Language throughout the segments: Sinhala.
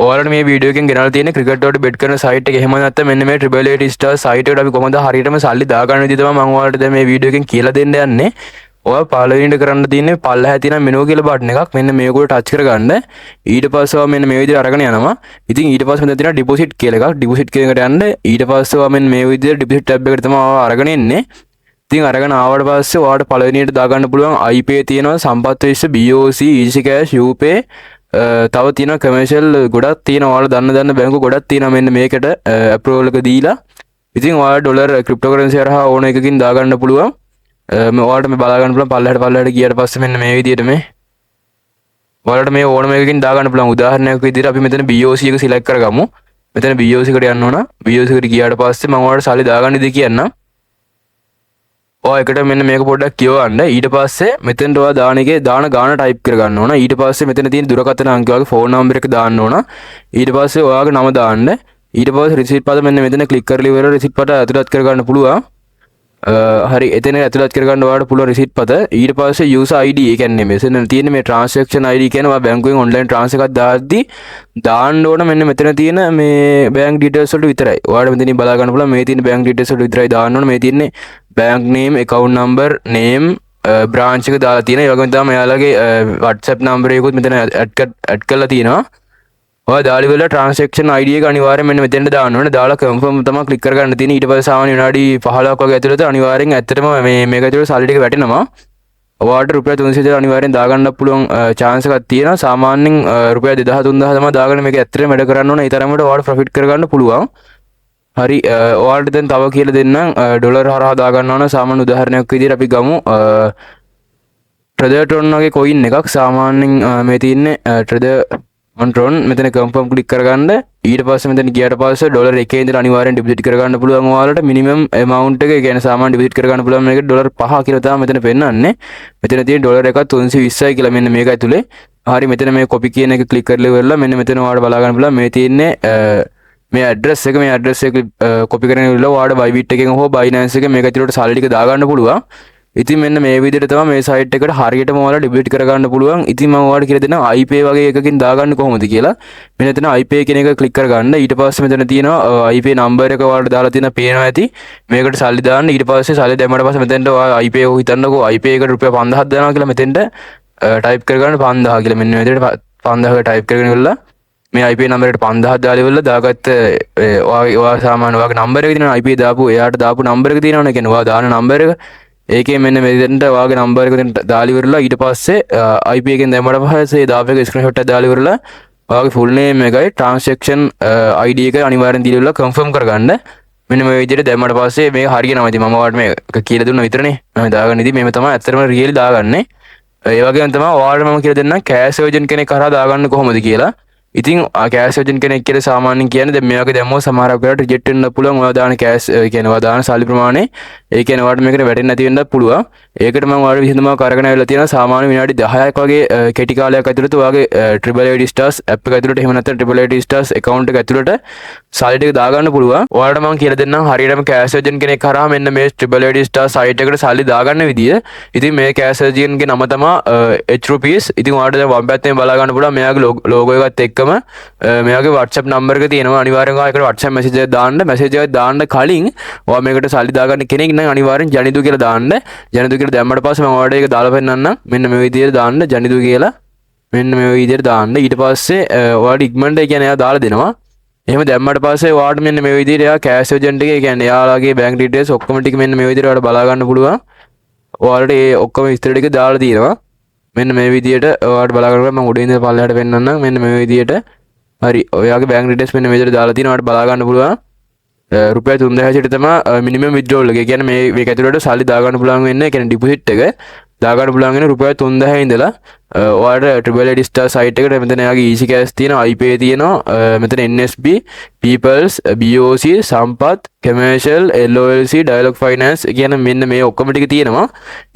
ඔයාලට මේ වීඩියෝ එකෙන් ගෙනල්ලා තියෙන්නේ ක්‍රිකට් වලට බෙට් කරන සයිට් එක. එහෙම නැත්නම් මෙන්න මේ Triple Eight Star සයිට් එකට අපි කොහොමද හරියටම සල්ලි දාගන්න විදිහ තමයි මම ඔයාලට දැන් මේ වීඩියෝ එකෙන් කියලා දෙන්න යන්නේ. ඔයා පළවෙනිට කරන්න තියෙන්නේ පල්ලෙහා තියෙන මෙනු කියලා බටන් එකක්. මෙන්න මේක උඩ ටච් කරගන්න. ඊට පස්සේ ඔයා මෙන්න මේ විදිහට අරගෙන යනවා. ඉතින් ඊට පස්සේ මෙතන තියෙනවා ඩිපොසිට් කියලා එකක්. ඩිපොසිට් කියන එකට යන්න. ඊට පස්සේ ඔයා මෙන්න මේ විදිහට ඩිපොසිට් ටැබ් එකට තමයි ඔයා අරගෙන එන්නේ. ඉතින් අරගෙන ආවට පස්සේ ඔයාලට පළවෙනියට දාගන්න පුළුවන් iPay තියෙනවා, සම්පත් වෙච්ච BOC, Easy Cash, UPay තව තියෙනවා කමර්ෂල් ගොඩක් තියෙනවා. ඔයාලා දන්න බැංකු ගොඩක් තියෙනවා මෙන්න මේකට අප්‍රූවල් එක දීලා. ඉතින් ඔයාලා ඩොලර් ක්‍රිප්ටෝකරන්සි හරහා ඕන එකකින් දාගන්න පුළුවන්. ඔයාලට මේ බලා ගන්න පුළුවන් පල්ලෙහාට ගියාට පස්සේ මෙන්න මේ විදිහට මේ ඔයාලට මේ ඕනම එකකින් දාගන්න පුළුවන්. උදාහරණයක් විදිහට අපි මෙතන BOC එක සිලෙක්ට් කරගමු. මෙතන BOC එකට යන්න ඕන. BOC එකට ගියාට පස්සේ මම ඔයාලට සල්ලි දාගන්න ඉතින් කියන්නම්. ඔයා එකට මෙන්න මේක පොඩ්ඩක් කියවන්න. ඊට පස්සේ මෙතෙන්ට ඔයා දාන එකේ දාන ගාන ටයිප් කරගන්න ඕන. ඊට පස්සේ මෙතන තියෙන දුරකථන අංකය වගේ ෆෝන් නම්බර් එක දාන්න ඕන. ඊට පස්සේ ඔයාගේ නම දාන්න. ඊට පස්සේ රිසීට් පද මෙන්න මෙතන ක්ලික් කරලා ඉවර රිසීට් පද ඇතුළත් කරගන්න පුළුවන්. හරි එතන ඇතුළත් කරගන්න ඔයාලට පුළුවන් රිසීට් පද. ඊට පස්සේ user ID ඒ කියන්නේ මෙතන තියෙන මේ transaction ID කියන්නේ ඔයා බැංකුවෙන් online transfer එකක් දාද්දි දාන්න ඕන මෙන්න මෙතන තියෙන මේ bank details වලට විතරයි. ඔයාලට මෙතනින් බලා ගන්න පුළුවන් මේ තියෙන bank details වලට විතරයි දාන්න ඕන. මේ තියෙන්නේ bank name, account number, name, branch එක දාලා තියෙනවා. ඒ වගේම තමයි එයාලගේ WhatsApp number එකකුත් මෙතන ඇඩ් කරලා තියෙනවා. ඔයා දාලි වල transaction ID එක අනිවාර්යෙන් මෙන්න මෙතෙන්ට දාන්න ඕනේ. දාලා confirm තමයි click කරගන්න තියෙන්නේ. ඊට පස්සේ සාමාන්‍ය විනාඩි 15ක් වගේ ඇතුළත අනිවාර්යෙන් ඇත්තටම මේක ඇතුළත සල්ලි ටික වැටෙනවා. ඔයාලට රුපියල් 300 විතර අනිවාර්යෙන් දාගන්න පුළුවන් chance එකක් තියෙනවා. සාමාන්‍යයෙන් රුපියල් 2000 3000 තමයි දාගන්න මේක ඇත්තටම වැඩ කරන්න ඕනේ. ඒ තරමට ඔයාලට profit කරගන්න පුළුවන්. හරි ඔයාලට දැන් තව කියලා දෙන්නම් ඩොලර් හරහා දාගන්න ඕන. සාමාන්‍ය උදාහරණයක් විදිහට අපි ගමු Tether Tron වගේ coin එකක්. සාමාන්‍යයෙන් මේ තියෙන්නේ Tether Tron මෙතන confirm click කරගන්න. ඊට පස්සේ මෙතන ගියාට පස්සේ ඩොලර් 1 ඉඳලා අනිවාර්යෙන් deposit කරගන්න පුළුවන්. ඔයාලට minimum amount එක කියන්නේ සාමාන්‍ය deposit කරගන්න පුළුවන් මේක ඩොලර් 5 කියලා තමයි මෙතන පෙන්නන්නේ. මෙතන තියෙන ඩොලර් එකක් 320යි කියලා මෙන්න මේක ඇතුලේ. හරි මෙතන මේ copy කියන එක click කරලා ඉවරලා මෙන්න මෙතන ඔයාලට බලා ගන්න පුළුවන් මේ තියෙන්නේ මේ ඇඩ්‍රස් එක කොපි කරගෙන ඉවරලා ඔයාලට Bybit එකෙන් හෝ Binance එකෙන් මේක ඇතුළට සල්ලි ටික දාගන්න පුළුවන්. ඉතින් මෙන්න මේ විදිහට තමයි මේ සයිට් එකට හරියටම ඔයාලා ඩිපොසිට් කරගන්න පුළුවන්. ඉතින් මම ඔයාලට කියලා දෙනවා iPay වගේ එකකින් දාගන්න කොහොමද කියලා. මෙන්න එතන iPay කියන එක ක්ලික් කරගන්න. ඊට පස්සේ මෙතන තියෙනවා iPay number එක ඔයාලට දාලා තියෙනවා පේනවා ඇති. මේකට සල්ලි දාන්න. ඊට පස්සේ සල්ලි දැම්මට පස්සේ මෙතෙන්ට ඔයා iPay එක හිතන්නකෝ iPay එකට රුපියල් 5000ක් දානවා කියලා මෙතෙන්ට ටයිප් කරගන්න 5000 කියලා මෙන්න මේ විදිහට 5000 ටයිප් කරගෙන ඉවරලා මේ IP නම්බර් එකට 5000ක් දාලා ඉවරලා දාගත්ත ඔයා සාමාන්‍ය ඔයාගේ නම්බර් එක තියෙනවා IP දාපු එයාට දාපු නම්බර් එක තියෙනවනේ කියන්නේ ඔයා දාන නම්බර් එක ඒකේ මෙන්න මෙතෙන්ට ඔයාගේ නම්බර් එක දාලා ඉවරලා ඊට පස්සේ IP එකෙන් දැම්මට පස්සේ දාපු එක ස්ක්‍රීන්ෂොට් එකක් දාලා ඉවරලා ඔයාගේ ෆුල් නේම් එකයි transaction ID එක අනිවාර්යෙන් දීලා ඉවරලා confirm කරගන්න. මෙන්න මේ විදිහට දැම්මට පස්සේ මේක හරියනවා. ඉතින් මම ඔයාලට මේක කියලා දුන්නා විතරනේ. මම දාගන්න ඉතින් මේව තමයි ඇත්තටම රියලි දාගන්නේ. ඒ වගේම තමයි ඔයාලට මම කියලා දෙන්නම් cash agent කෙනෙක් කරා දාගන්න කොහොමද කියලා. ඉතින් cash agent කෙනෙක් කියලා සාමාන්‍යයෙන් කියන්නේ දැන් මේ වගේ දැම්මොත් සමහරක් වෙලාවට රිජෙක්ට් වෙන්න පුළුවන්. ඔයා දාන cash කියන්නේ ඔයා දාන සල්ලි ප්‍රමාණය ඒ කියන්නේ ඔයාලට මේකට වැටෙන්නේ නැති වෙන්නත් පුළුවන්. ඒකට මම ඔයාලට විසඳුමක් අරගෙන ආවිල්ලා තියෙනවා. සාමාන්‍ය විනාඩි 10ක් වගේ කෙටි කාලයක් ඇතුළත ඔයාගේ Triple Eight Stars app එක ඇතුළට එහෙම නැත්නම් Triple Eight Stars account එක ඇතුළට සල්ලි ටික දාගන්න පුළුවන්. ඔයාලට මම කියලා දෙන්නම් හරියටම cash agent කෙනෙක් කරා මෙන්න මේ Triple Eight Stars site එකට සල්ලි දාගන්න විදිය. ඉතින් මේ cash agent ගේ නම තමයි H rupees. ඉතින් ඔයාලට දැන් වම් පැත්තෙන් බලා ගන්න පුළුවන් මෙයාගේ logo එකත් එක්කම මෙයාගේ WhatsApp number එක තියෙනවා. අනිවාර්යෙන් ඔයාලට WhatsApp message එකක් දාන්න. message එකක් දාන්න කලින් ඔයා මේකට සල්ලි දාගන්න කෙනෙක් නම් අනිවාර්යෙන් ජනිදු කියලා දාන්න. ජනිදු කියලා දැම්මට පස්සේ මම ඔයාලට ඒක දාලා පෙන්නන්නම්. මෙන්න මේ විදිහට දාන්න ජනිදු කියලා. මෙන්න මේ විදිහට දාන්න. ඊට පස්සේ ඔයාලට ඉක්මනට කියන්නේ එයා දාලා දෙනවා. එහෙම දැම්මට පස්සේ ඔයාලට මෙන්න මේ විදිහට එයා cash agent එකේ කියන්නේ එයාලගේ bank details ඔක්කොම ටික මෙන්න මේ විදිහට ඔයාලට බලා ගන්න පුළුවන්. ඔයාලට ඒ ඔක්කොම විස්තර ටික දාලා තියෙනවා. මෙන්න මේ විදිහට ඔයාලට බලා ගන්න මම උඩින් ඉඳලා පල්ලෙහාට පෙන්නන්නම්. මෙන්න මේ විදිහට හරි ඔයාගේ bank details මෙන්න මේ විදිහට දාලා තියෙනවා. ඔයාලට බලා ගන්න පුළුවන්. රුපියල් 3000 සිට තමයි minimum withdrawal එක. ඒ කියන්නේ මේක ඇතුළට සල්ලි දාගන්න පුළුවන් වෙන්නේ. ඒ කියන්නේ deposit එක දාගන්න පුළුවන් වෙන්නේ රුපියල් 3000 ඉඳලා ඔයාලට Triple Eight Star site එකට මෙතන එයාගේ Easy Cash තියෙනවා, iPay තියෙනවා, මෙතන NSB, Peoples, BOC, සම්පත්, කමර්ෂල් LOLC ඩයලොග් ෆයිනන්ස් කියන මෙන්න මේ ඔක්කොම ටික තියෙනවා.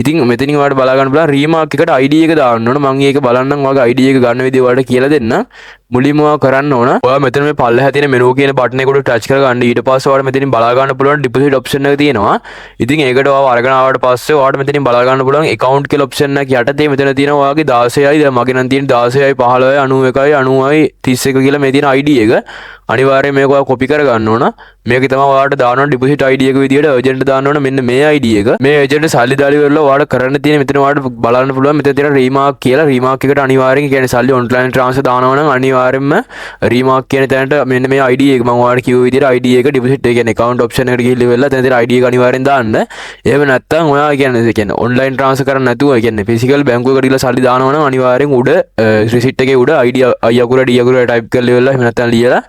ඉතින් මෙතනින් ඔයාලට බලා ගන්න පුළුවන් රීමාක් එකට ID එක දාන්න ඕන. මම ඒක බලන්නම් ඔයාගේ ID එක ගන්න විදිය ඔයාලට කියලා දෙන්න. මුලින්ම ඔයා කරන්න ඕන ඔයා මෙතන මේ පල්ලෙහා තියෙන මෙනු කියන බටන් එක උඩ ටච් කරගන්න. ඊට පස්සේ ඔයාලට මෙතනින් බලා ගන්න පුළුවන් ඩිපොසිට් ඔප්ෂන් එක තියෙනවා. ඉතින් ඒකට ඔයාව අරගෙන ආවට පස්සේ ඔයාලට මෙතනින් බලා ගන්න පුළුවන් account කියලා ඔප්ෂන් එක යටතේ මෙතන තියෙනවා ඔයාගේ 16යි දැන් මගේ නම් තියෙන 16යි 15යි 91යි 90යි 31 කියලා මේ තියෙන ID එක. අනිවාර්යයෙන් මේක ඔයා කොපි කරගන්න ඕන. මේක තමයි ඔයාලට දාන්න ඕන ඩිපොසිට් ID එක විදියට අර්ජන්ට් දාන්න ඕන මෙන්න මේ ID එක. මේ අර්ජන්ට් සල්ලි දාලි වල ඔයාලට කරන්න තියෙන මෙතන ඔයාලට බලන්න පුළුවන් මෙතන තියෙන රීමාක් කියලා රීමාක් එකට අනිවාර්යෙන් කියන්නේ සල්ලි ඔන්ලයින් ට්‍රාන්ස්ෆර් දානවා නම් අනිවාර්යෙන්ම රීමාක් කියන තැනට මෙන්න මේ ID එක මම ඔයාලට කිව්ව විදියට ID එක ඩිපොසිට් එක කියන්නේ account option එකට ගිහිල්ලා වෙලා එතන තියෙන ID එක අනිවාර්යෙන් දාන්න. එහෙම නැත්නම් ඔයා කියන්නේ ඔන්ලයින් ට්‍රාන්ස්ෆර් කරන්න නැතුව කියන්නේ ෆිසිකල් බැංකුවකට ගිහිල්ලා සල්ලි දානවා නම් අනිවාර්යෙන් උඩ රිසිට් එකේ උඩ ID I අකුර D අකුර ටයිප් කරලා ඉවරලා එහෙම නැත්නම් ලියලා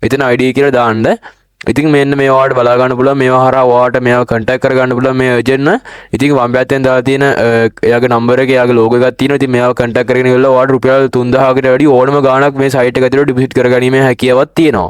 එතන ID කියලා දාන්න. ඉතින් මෙන්න මේ ඔයාලට බලා ගන්න පුළුවන් මේවා හරහා ඔයාලට මේවා කන්ටැක්ට් කර ගන්න පුළුවන් මේ ඒජන්ට්. ඉතින් වම් පැත්තෙන් දාලා තියෙන එයාගේ නම්බර් එක එයාගේ ලෝගෝ එකක් තියෙනවා. ඉතින් මේවා කන්ටැක්ට් කරගෙන ඉවරලා ඔයාලට රුපියල් 3000කට වැඩි ඕනම ගාණක් මේ සයිට් එක ඇතුළේ ඩිපොසිට් කරගැනීමේ හැකියාවක් තියෙනවා.